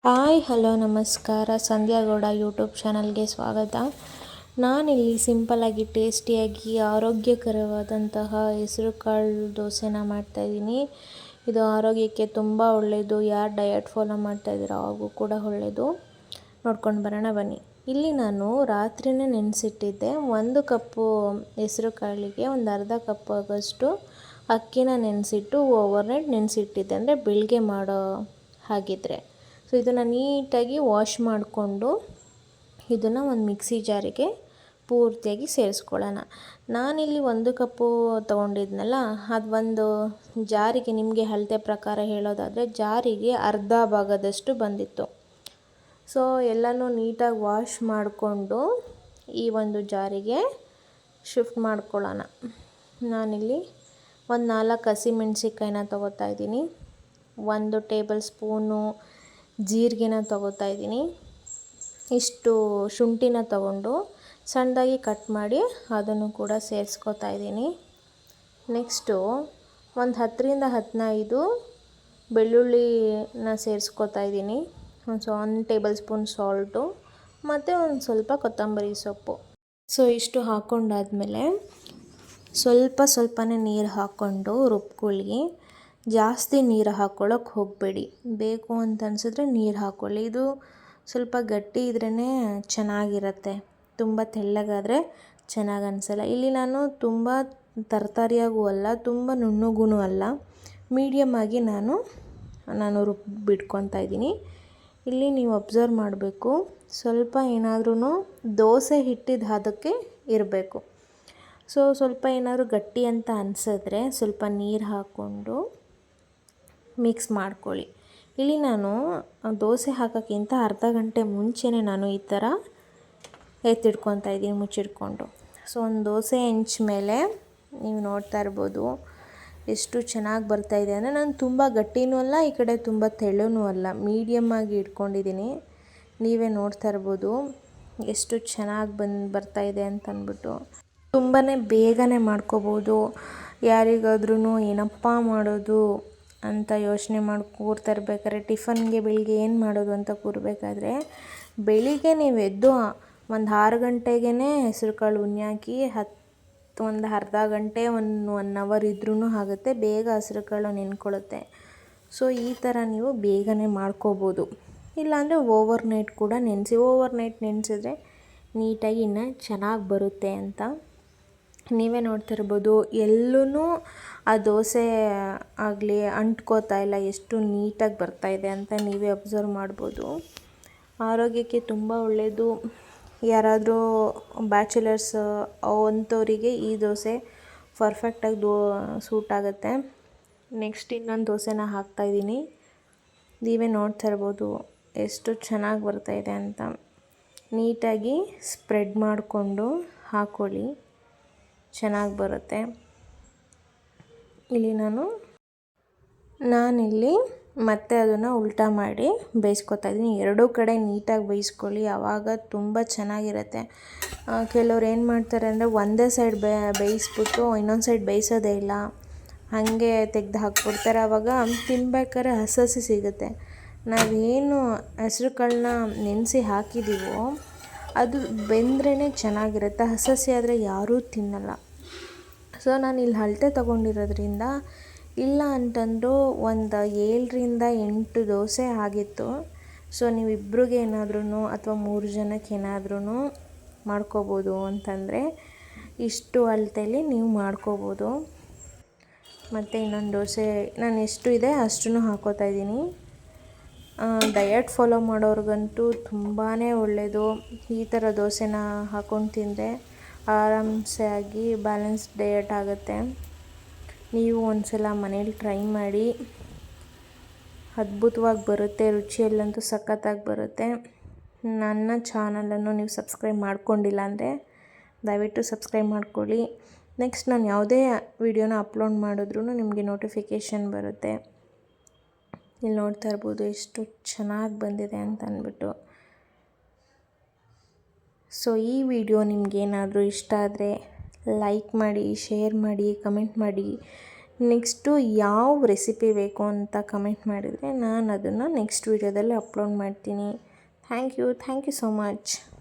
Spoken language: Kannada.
ಹಾಯ್ ಹಲೋ ನಮಸ್ಕಾರ. ಸಂಧ್ಯಾ ಗೌಡ ಯೂಟ್ಯೂಬ್ ಚಾನಲ್ಗೆ ಸ್ವಾಗತ. ನಾನಿಲ್ಲಿ ಸಿಂಪಲ್ಲಾಗಿ ಟೇಸ್ಟಿಯಾಗಿ ಆರೋಗ್ಯಕರವಾದಂತಹ ಹೆಸರುಕಾಳು ದೋಸೆನ ಮಾಡ್ತಾಯಿದ್ದೀನಿ. ಇದು ಆರೋಗ್ಯಕ್ಕೆ ತುಂಬ ಒಳ್ಳೆಯದು. ಯಾರು ಡಯಟ್ ಫಾಲೋ ಮಾಡ್ತಾಯಿದ್ದೀರೋ ಅವ್ರಿಗೂ ಕೂಡ ಒಳ್ಳೆಯದು. ನೋಡ್ಕೊಂಡು ಬರೋಣ ಬನ್ನಿ. ಇಲ್ಲಿ ನಾನು ರಾತ್ರಿನೇ ನೆನೆಸಿಟ್ಟಿದ್ದೆ. 1 ಕಪ್ಪು ಹೆಸರು ಕಾಳಿಗೆ ಒಂದು ಅರ್ಧ ಕಪ್ ಆಗೋಷ್ಟು ಅಕ್ಕಿನ ನೆನೆಸಿಟ್ಟು ಓವರ್ನೈಟ್ ನೆನೆಸಿಟ್ಟಿದ್ದೆ, ಅಂದರೆ ಬೆಳಿಗ್ಗೆ ಮಾಡೋ ಹಾಗಿದ್ರೆ. ಸೊ ಇದನ್ನು ನೀಟಾಗಿ ವಾಶ್ ಮಾಡಿಕೊಂಡು ಇದನ್ನು ಒಂದು ಮಿಕ್ಸಿ ಜಾರಿಗೆ ಪೂರ್ತಿಯಾಗಿ ಸೇರಿಸ್ಕೊಳ್ಳೋಣ. ನಾನಿಲ್ಲಿ 1 ಕಪ್ಪು ತೊಗೊಂಡಿದ್ನಲ್ಲ, ಅದು ಒಂದು ಜಾರಿಗೆ, ನಿಮಗೆ ಅಳತೆ ಪ್ರಕಾರ ಹೇಳೋದಾದರೆ ಜಾರಿಗೆ ಅರ್ಧ ಭಾಗದಷ್ಟು ಬಂದಿತ್ತು. ಸೊ ಎಲ್ಲನೂ ನೀಟಾಗಿ ವಾಶ್ ಮಾಡಿಕೊಂಡು ಈ ಒಂದು ಜಾರಿಗೆ ಶಿಫ್ಟ್ ಮಾಡ್ಕೊಳ್ಳೋಣ. ನಾನಿಲ್ಲಿ ಒಂದು 4 ಹಸಿಮೆಣ್ಸಿಕಾಯಿನ ತೊಗೋತಾ ಇದ್ದೀನಿ. 1 ಟೇಬಲ್ ಸ್ಪೂನು ಜೀರಿಗೆನ ತೊಗೋತಾ ಇದ್ದೀನಿ. ಇಷ್ಟು ಶುಂಠಿನ ತೊಗೊಂಡು ಸಣ್ಣದಾಗಿ ಕಟ್ ಮಾಡಿ ಅದನ್ನು ಕೂಡ ಸೇರಿಸ್ಕೊತಾ ಇದ್ದೀನಿ. ನೆಕ್ಸ್ಟು ಒಂದು 10-15 ಬೆಳ್ಳುಳ್ಳಿನ ಸೇರಿಸ್ಕೊತಾ ಇದ್ದೀನಿ. ಒಂದು ಟೇಬಲ್ ಸ್ಪೂನ್ ಸಾಲ್ಟು ಮತ್ತು ಒಂದು ಸ್ವಲ್ಪ ಕೊತ್ತಂಬರಿ ಸೊಪ್ಪು. ಸೊ ಇಷ್ಟು ಹಾಕ್ಕೊಂಡಾದ್ಮೇಲೆ ಸ್ವಲ್ಪನೇ ನೀರು ಹಾಕ್ಕೊಂಡು ರುಬ್ಕೊಳ್ಳಿ. ಜಾಸ್ತಿ ನೀರು ಹಾಕ್ಕೊಳ್ಳೋಕೆ ಹೋಗಬೇಡಿ. ಬೇಕು ಅಂತ ಅನಿಸಿದ್ರೆ ನೀರು ಹಾಕ್ಕೊಳ್ಳಿ. ಇದು ಸ್ವಲ್ಪ ಗಟ್ಟಿ ಇದ್ರೇ ಚೆನ್ನಾಗಿರುತ್ತೆ. ತುಂಬ ತೆಳ್ಳಗಾದರೆ ಚೆನ್ನಾಗಿ ಅನಿಸಲ್ಲ. ಇಲ್ಲಿ ನಾನು ತುಂಬ ತರಕಾರಿಯಾಗೂ ಅಲ್ಲ, ತುಂಬ ನುಣ್ಣಗೂ ಅಲ್ಲ, ಮೀಡಿಯಮ್ ಆಗಿ ನಾನು ರುಬ್ಬಿಟ್ಕೊತಾ ಇದ್ದೀನಿ. ಇಲ್ಲಿ ನೀವು ಅಬ್ಸರ್ವ್ ಮಾಡಬೇಕು, ಸ್ವಲ್ಪ ಏನಾದ್ರೂ ದೋಸೆ ಹಿಟ್ಟಿದ ಹದಕ್ಕೆ ಇರಬೇಕು. ಸೊ ಸ್ವಲ್ಪ ಏನಾದರೂ ಗಟ್ಟಿ ಅಂತ ಅನಿಸಿದ್ರೆ ಸ್ವಲ್ಪ ನೀರು ಹಾಕ್ಕೊಂಡು ಮಿಕ್ಸ್ ಮಾಡ್ಕೊಳ್ಳಿ. ಇಲ್ಲಿ ನಾನು ದೋಸೆ ಹಾಕೋಕ್ಕಿಂತ ಅರ್ಧ ಗಂಟೆ ಮುಂಚೆನೇ ನಾನು ಈ ಥರ ಎತ್ತಿಡ್ಕೊತಾ ಇದ್ದೀನಿ ಮುಚ್ಚಿಟ್ಕೊಂಡು. ಸೊ ಒಂದು ದೋಸೆ ಹೆಂಚು ಮೇಲೆ ನೀವು ನೋಡ್ತಾ ಇರ್ಬೋದು ಎಷ್ಟು ಚೆನ್ನಾಗಿ ಬರ್ತಾಯಿದೆ ಅಂದರೆ, ನಾನು ತುಂಬ ಗಟ್ಟಿನೂ ಅಲ್ಲ, ಈ ಕಡೆ ತುಂಬ ತೆಳ್ಳನೂ ಅಲ್ಲ, ಮೀಡಿಯಮ್ ಆಗಿ ಇಟ್ಕೊಂಡಿದ್ದೀನಿ. ನೀವೇ ನೋಡ್ತಾ ಇರ್ಬೋದು ಎಷ್ಟು ಚೆನ್ನಾಗಿ ಬರ್ತಾಯಿದೆ ಅಂತಂದ್ಬಿಟ್ಟು. ತುಂಬಾ ಬೇಗನೆ ಮಾಡ್ಕೋಬೋದು. ಯಾರಿಗಾದ್ರೂ ಏನಪ್ಪ ಮಾಡೋದು ಅಂತ ಯೋಚನೆ ಮಾಡಿ ಕೂರ್ತಾ ಇರ್ಬೇಕಾದ್ರೆ, ಟಿಫನ್ಗೆ ಬೆಳಿಗ್ಗೆ ಏನು ಮಾಡೋದು ಅಂತ ಕೂರಬೇಕಾದ್ರೆ, ಬೆಳಿಗ್ಗೆ ನೀವು ಎದ್ದು ಒಂದು 6 ಗಂಟೆಗೇ ಹೆಸರುಕಾಳು ಉಣ್ಣೆ ಹಾಕಿ ಒಂದು ಅರ್ಧ ಗಂಟೆ 1 ಅವರ್ ಇದ್ರೂ ಆಗುತ್ತೆ. ಬೇಗ ಹೆಸರುಕಾಳು ನೆನ್ಕೊಳ್ಳುತ್ತೆ. ಸೊ ಈ ಥರ ನೀವು ಬೇಗನೆ ಮಾಡ್ಕೋಬೋದು. ಇಲ್ಲಾಂದರೆ ಓವರ್ನೈಟ್ ಕೂಡ ನೆನೆಸಿ. ಓವರ್ನೈಟ್ ನೆನೆಸಿದ್ರೆ ನೀಟಾಗಿ ಇನ್ನೂ ಚೆನ್ನಾಗಿ ಬರುತ್ತೆ ಅಂತ. ನೀವೇ ನೋಡ್ತಿರ್ಬೋದು ಎಲ್ಲೂ ಆ ದೋಸೆ ಆಗಲಿ ಅಂಟ್ಕೋತಾ ಇಲ್ಲ, ಎಷ್ಟು ನೀಟಾಗಿ ಬರ್ತಾಯಿದೆ ಅಂತ ನೀವೇ ಅಬ್ಸರ್ವ್ ಮಾಡ್ಬೋದು. ಆರೋಗ್ಯಕ್ಕೆ ತುಂಬ ಒಳ್ಳೆಯದು. ಯಾರಾದರೂ ಬ್ಯಾಚುಲರ್ಸ್ ಅಂಥವರಿಗೆ ಈ ದೋಸೆ ಪರ್ಫೆಕ್ಟಾಗಿ ಸೂಟ್ ಆಗುತ್ತೆ. ನೆಕ್ಸ್ಟ್ ಇನ್ನೊಂದು ದೋಸೆನ ಹಾಕ್ತಾಯಿದ್ದೀನಿ. ನೀವೇ ನೋಡ್ತಾ ಇರ್ಬೋದು ಎಷ್ಟು ಚೆನ್ನಾಗಿ ಬರ್ತಾಯಿದೆ ಅಂತ. ನೀಟಾಗಿ ಸ್ಪ್ರೆಡ್ ಮಾಡಿಕೊಂಡು ಹಾಕ್ಕೊಳ್ಳಿ, ಚೆನ್ನಾಗಿ ಬರುತ್ತೆ. ಇಲ್ಲಿ ನಾನಿಲ್ಲಿ ಮತ್ತೆ ಅದನ್ನು ಉಲ್ಟಾ ಮಾಡಿ ಬೇಯಿಸ್ಕೊತಾ ಇದ್ದೀನಿ. ಎರಡೂ ಕಡೆ ನೀಟಾಗಿ ಬೇಯಿಸ್ಕೊಳ್ಳಿ, ಆವಾಗ ತುಂಬ ಚೆನ್ನಾಗಿರುತ್ತೆ. ಕೆಲವ್ರು ಏನು ಮಾಡ್ತಾರೆ ಅಂದರೆ ಒಂದೇ ಸೈಡ್ ಬೇಯಿಸ್ಬಿಟ್ಟು ಇನ್ನೊಂದು ಸೈಡ್ ಬೇಯಿಸೋದೇ ಇಲ್ಲ, ಹಾಗೆ ತೆಗೆದು ಹಾಕ್ಬಿಡ್ತಾರೆ. ಆವಾಗ ತಿನ್ಬೇಕಾದ್ರೆ ಹಸಿ ಸಿಗುತ್ತೆ. ನಾವೇನು ಹೆಸ್ರು ಕಾಳನ್ನ ನೆನೆಸಿ ಹಾಕಿದ್ದೀವೋ ಅದು ಬೆಂದ್ರೇ ಚೆನ್ನಾಗಿರುತ್ತೆ. ಹಸಿ ಆದರೆ ಯಾರೂ ತಿನ್ನಲ್ಲ. ಸೊ ನಾನು ಇಲ್ಲಿ ಅಳತೆ ತೊಗೊಂಡಿರೋದ್ರಿಂದ, ಇಲ್ಲ ಅಂತಂದರೂ ಒಂದು 7-8 ದೋಸೆ ಆಗಿತ್ತು. ಸೊ ನೀವಿಬ್ರಿಗೆ ಏನಾದ್ರೂ ಅಥವಾ 3 ಜನಕ್ಕೆ ಏನಾದ್ರೂ ಮಾಡ್ಕೋಬೋದು ಅಂತಂದರೆ ಇಷ್ಟು ಅಳತೆಯಲ್ಲಿ ನೀವು ಮಾಡ್ಕೋಬೋದು. ಮತ್ತು ಇನ್ನೊಂದು ದೋಸೆ ನಾನು ಎಷ್ಟು ಇದೆ ಅಷ್ಟನ್ನು ಹಾಕ್ಕೋತಾ ಇದ್ದೀನಿ. ಡಯಟ್ ಫಾಲೋ ಮಾಡೋರಿಗಂತೂ ತುಂಬಾ ಒಳ್ಳೆಯದು. ಈ ಥರ ದೋಸೆನ ಹಾಕ್ಕೊಂಡು ತಿಂದರೆ ಆರಾಮ್ಸೆ ಆಗಿ ಬ್ಯಾಲೆನ್ಸ್ ಡಯಟ್ ಆಗುತ್ತೆ. ನೀವು ಒಂದು ಸಲ ಮನೇಲಿ ಟ್ರೈ ಮಾಡಿ, ಅದ್ಭುತವಾಗಿ ಬರುತ್ತೆ. ರುಚಿಯಲ್ಲಂತೂ ಸಖತ್ತಾಗಿ ಬರುತ್ತೆ. ನನ್ನ ಚಾನಲನ್ನು ನೀವು ಸಬ್ಸ್ಕ್ರೈಬ್ ಮಾಡ್ಕೊಂಡಿಲ್ಲ ಅಂದರೆ ದಯವಿಟ್ಟು ಸಬ್ಸ್ಕ್ರೈಬ್ ಮಾಡ್ಕೊಳ್ಳಿ. ನೆಕ್ಸ್ಟ್ ನಾನು ಯಾವುದೇ ವಿಡಿಯೋನ ಅಪ್ಲೋಡ್ ಮಾಡಿದ್ರೂ ನಿಮಗೆ ನೋಟಿಫಿಕೇಷನ್ ಬರುತ್ತೆ. ಇಲ್ಲಿ ನೋಡ್ತಾ ಇರ್ಬೋದು ಎಷ್ಟು ಚೆನ್ನಾಗಿ ಬಂದಿದೆ ಅಂತ ಅಂದ್ಬಿಟ್ಟು. ಸೊ ಈ ವಿಡಿಯೋ ನಿಮಗೇನಾದರೂ ಇಷ್ಟ ಆದರೆ ಲೈಕ್ ಮಾಡಿ, ಶೇರ್ ಮಾಡಿ, ಕಮೆಂಟ್ ಮಾಡಿ. ನೆಕ್ಸ್ಟು ಯಾವ ರೆಸಿಪಿ ಬೇಕು ಅಂತ ಕಮೆಂಟ್ ಮಾಡಿದರೆ ನಾನು ಅದನ್ನು ನೆಕ್ಸ್ಟ್ ವೀಡಿಯೋದಲ್ಲಿ ಅಪ್ಲೋಡ್ ಮಾಡ್ತೀನಿ. Thank you so much.